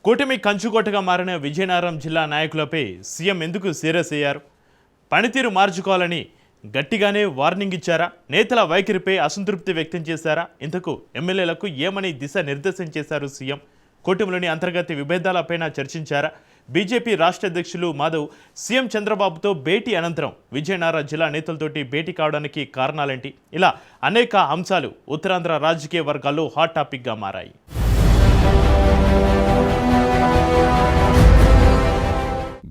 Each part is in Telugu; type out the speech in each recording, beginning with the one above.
కూటమి కంచుకోటగా మారిన విజయనగరం జిల్లా నాయకులపై సీఎం ఎందుకు సీరియస్ అయ్యారు? పనితీరు మార్చుకోవాలని గట్టిగానే వార్నింగ్ ఇచ్చారా? నేతల వైఖరిపై అసంతృప్తి వ్యక్తం చేశారా? ఇంతకు ఎమ్మెల్యేలకు ఏమని దిశానిర్దేశం చేశారు సీఎం? కూటమిలోని అంతర్గత విభేదాలపైన చర్చించారా? బీజేపీ రాష్ట్ర అధ్యక్షులు మాధవ్ సీఎం చంద్రబాబుతో భేటీ అనంతరం విజయనగరం జిల్లా నేతలతోటి భేటీ కావడానికి కారణాలేంటి? ఇలా అనేక అంశాలు ఉత్తరాంధ్ర రాజకీయ వర్గాల్లో హాట్ టాపిక్గా మారాయి.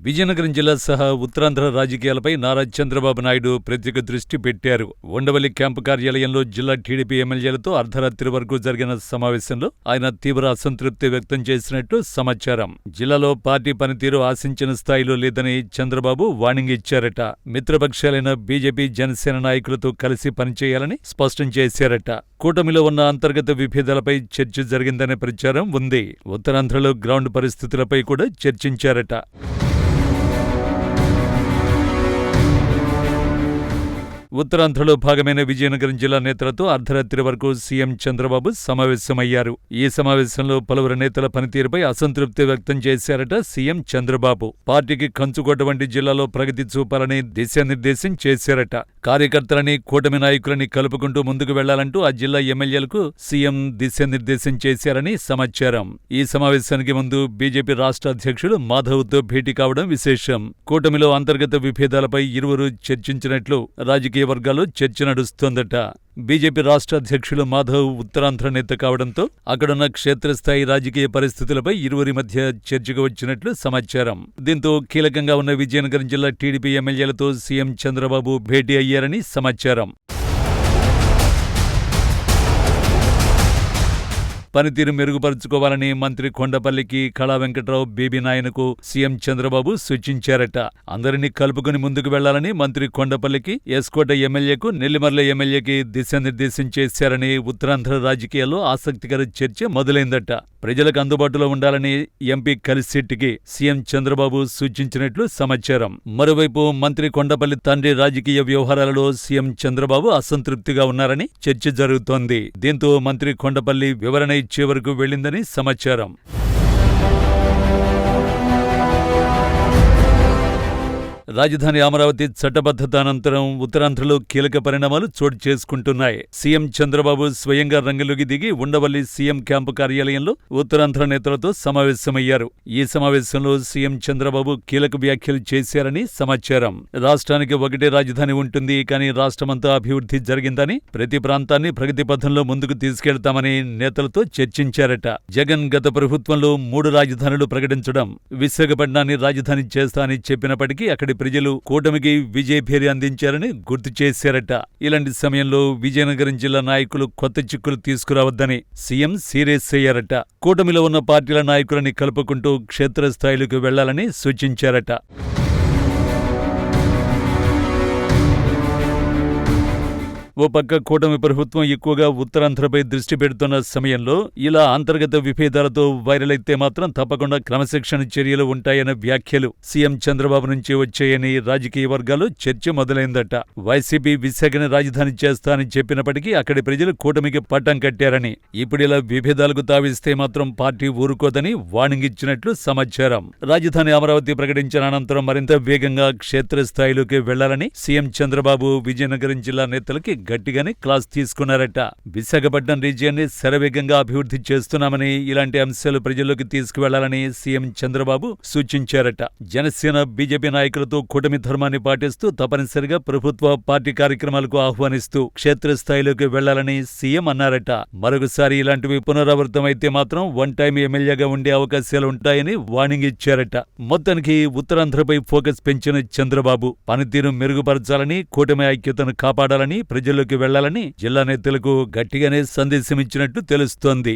విజయనగరం జిల్లా సహా ఉత్తరాంధ్ర రాజకీయాలపై నారా చంద్రబాబు నాయుడు ప్రత్యేక దృష్టి పెట్టారు. ఉండవల్లి క్యాంపు కార్యాలయంలో జిల్లా టీడీపీ ఎమ్మెల్యేలతో అర్ధరాత్రి వరకు జరిగిన సమావేశంలో ఆయన తీవ్ర అసంతృప్తి వ్యక్తం చేసినట్టు సమాచారం. జిల్లాలో పార్టీ పనితీరు ఆశించిన స్థాయిలో లేదని చంద్రబాబు వార్నింగ్ ఇచ్చారట. మిత్రపక్షాలైన బీజేపీ, జనసేన నాయకులతో కలిసి పనిచేయాలని స్పష్టం చేశారట. కూటమిలో ఉన్న అంతర్గత విభేదాలపై చర్చ జరిగిందనే ప్రచారం ఉంది. ఉత్తరాంధ్రలో గ్రౌండ్ పరిస్థితులపై కూడా చర్చించారట. ఉత్తరాంధ్రలో భాగమైన విజయనగరం జిల్లా నేతలతో అర్ధరాత్రి వరకు సీఎం చంద్రబాబు సమావేశమయ్యారు. ఈ సమావేశంలో పలువురు నేతల పనితీరుపై అసంతృప్తి వ్యక్తం చేశారట సీఎం చంద్రబాబు. పార్టీకి కంచుకోట వంటి జిల్లాలో ప్రగతి చూపాలని దిశానిర్దేశం చేశారట. కార్యకర్తలని, కూటమి నాయకులని కలుపుకుంటూ ముందుకు వెళ్లాలంటూ ఆ జిల్లా ఎమ్మెల్యేలకు సీఎం దిశానిర్దేశం చేశారని సమాచారం. ఈ సమావేశానికి ముందు బీజేపీ రాష్ట్ర అధ్యక్షుడు మాధవ్తో భేటీ కావడం విశేషం. కూటమిలో అంతర్గత విభేదాలపై ఇరువురు చర్చించినట్లు రాజకీయ వర్గాల్లో చర్చ నడుస్తోందట. బీజేపీ రాష్ట్ర అధ్యక్షులు మాధవ్ ఉత్తరాంధ్ర నేత కావడంతో అక్కడున్న క్షేత్రస్థాయి రాజకీయ పరిస్థితులపై ఇరువురి మధ్య చర్చకు వచ్చినట్లు సమాచారం. దీంతో కీలకంగా ఉన్న విజయనగరం జిల్లా టీడీపీ ఎమ్మెల్యేలతో సీఎం చంద్రబాబు భేటీ అయ్యారని సమాచారం. పనితీరు మెరుగుపరుచుకోవాలని మంత్రి కొండపల్లికి, కళా వెంకట్రావు, బేబీ నాయనకు సీఎం చంద్రబాబు సూచించారట. అందరినీ కలుపుకుని ముందుకు వెళ్లాలని మంత్రి కొండపల్లికి, ఎస్కోట ఎమ్మెల్యేకు, నెల్లిమర్ల ఎమ్మెల్యేకి దిశానిర్దేశం చేశారని ఉత్తరాంధ్ర రాజకీయాల్లో ఆసక్తికర చర్చ మొదలైందట. ప్రజలకు అందుబాటులో ఉండాలని ఎంపీ కలిశెట్టికి సీఎం చంద్రబాబు సూచించినట్లు సమాచారం. మరోవైపు మంత్రి కొండపల్లి తండ్రి రాజకీయ వ్యవహారాలలో సీఎం చంద్రబాబు అసంతృప్తిగా ఉన్నారని చర్చ జరుగుతోంది. దీంతో మంత్రి కొండపల్లి వివరణ ఇచ్చే వరకు వెళ్లిందని సమాచారం. రాజధాని అమరావతి చట్టబద్ధత అనంతరం ఉత్తరాంధ్రలో కీలక పరిణామాలు చోటు చేసుకుంటున్నాయి. సీఎం చంద్రబాబు స్వయంగా రంగంలోకి దిగి ఉండవల్లి సీఎం క్యాంపు కార్యాలయంలో ఉత్తరాంధ్ర నేతలతో సమావేశమయ్యారు. ఈ సమావేశంలో సీఎం చంద్రబాబు కీలక వ్యాఖ్యలు చేశారని సమాచారం. రాష్ట్రానికి ఒకటే రాజధాని ఉంటుంది, కానీ రాష్ట్రమంతా అభివృద్ధి జరిగిందని, ప్రతి ప్రాంతాన్ని ప్రగతి పథంలో ముందుకు తీసుకెళ్తామని నేతలతో చర్చించారట. జగన్ గత ప్రభుత్వంలో 3 రాజధానులు ప్రకటించడం, విశాఖపట్నాన్ని రాజధాని చేస్తా అని చెప్పినప్పటికీ అక్కడి ప్రజలు కూటమికి విజయభేరి అందించారని గుర్తు చేశారట. ఇలాంటి సమయంలో విజయనగరం జిల్లా నాయకులు కొత్త చిక్కులు తీసుకురావద్దని సీఎం సీరియస్ అయ్యారట. కూటమిలో ఉన్న పార్టీల నాయకులని కలుపుకుంటూ క్షేత్రస్థాయిలకు వెళ్లాలని సూచించారట. ఓ పక్క కూటమి ప్రభుత్వం ఎక్కువగా ఉత్తరాంధ్రపై దృష్టి పెడుతున్న సమయంలో ఇలా అంతర్గత విభేదాలతో వైరల్ అయితే మాత్రం తప్పకుండా క్రమశిక్షణ చర్యలు ఉంటాయన్న వ్యాఖ్యలు సీఎం చంద్రబాబు నుంచి వచ్చాయని రాజకీయ వర్గాల్లో చర్చ మొదలైందట. వైసీపీ విశాఖని రాజధాని చేస్తా అని చెప్పినప్పటికీ అక్కడి ప్రజలు కూటమికి పట్టం కట్టారని, ఇప్పుడు ఇలా విభేదాలకు తావిస్తే మాత్రం పార్టీ ఊరుకోదని వార్నింగ్ ఇచ్చినట్లు సమాచారం. రాజధాని అమరావతి ప్రకటించిన అనంతరం మరింత వేగంగా క్షేత్రస్థాయిలోకి వెళ్లాలని సీఎం చంద్రబాబు విజయనగరం జిల్లా నేతలకి గట్టిగానే క్లాస్ తీసుకున్నారట. విశాఖపట్నం రీజియన్ని శరవేగంగా అభివృద్ధి చేస్తున్నామని, ఇలాంటి అంశాలు ప్రజల్లోకి తీసుకువెళ్లాలని సీఎం చంద్రబాబు సూచించారట. జనసేన, బీజేపీ నాయకులతో కూటమి ధర్మాన్ని పాటిస్తూ తప్పనిసరిగా ప్రభుత్వ, పార్టీ కార్యక్రమాలకు ఆహ్వానిస్తూ క్షేత్రస్థాయిలోకి వెళ్లాలని సీఎం అన్నారట. మరొకసారి ఇలాంటివి పునరావృతమైతే మాత్రం వన్ టైం ఎమ్మెల్యేగా ఉండే అవకాశాలు ఉంటాయని వార్నింగ్ ఇచ్చారట. మొత్తానికి ఉత్తరాంధ్రపై ఫోకస్ పెంచిన చంద్రబాబు పనితీరు మెరుగుపరచాలని, కూటమి ఐక్యతను కాపాడాలని, ప్రజల్లోకి వెళ్లాలని జిల్లా నేతలకు గట్టిగానే సందేశమిచ్చినట్టు తెలుస్తోంది.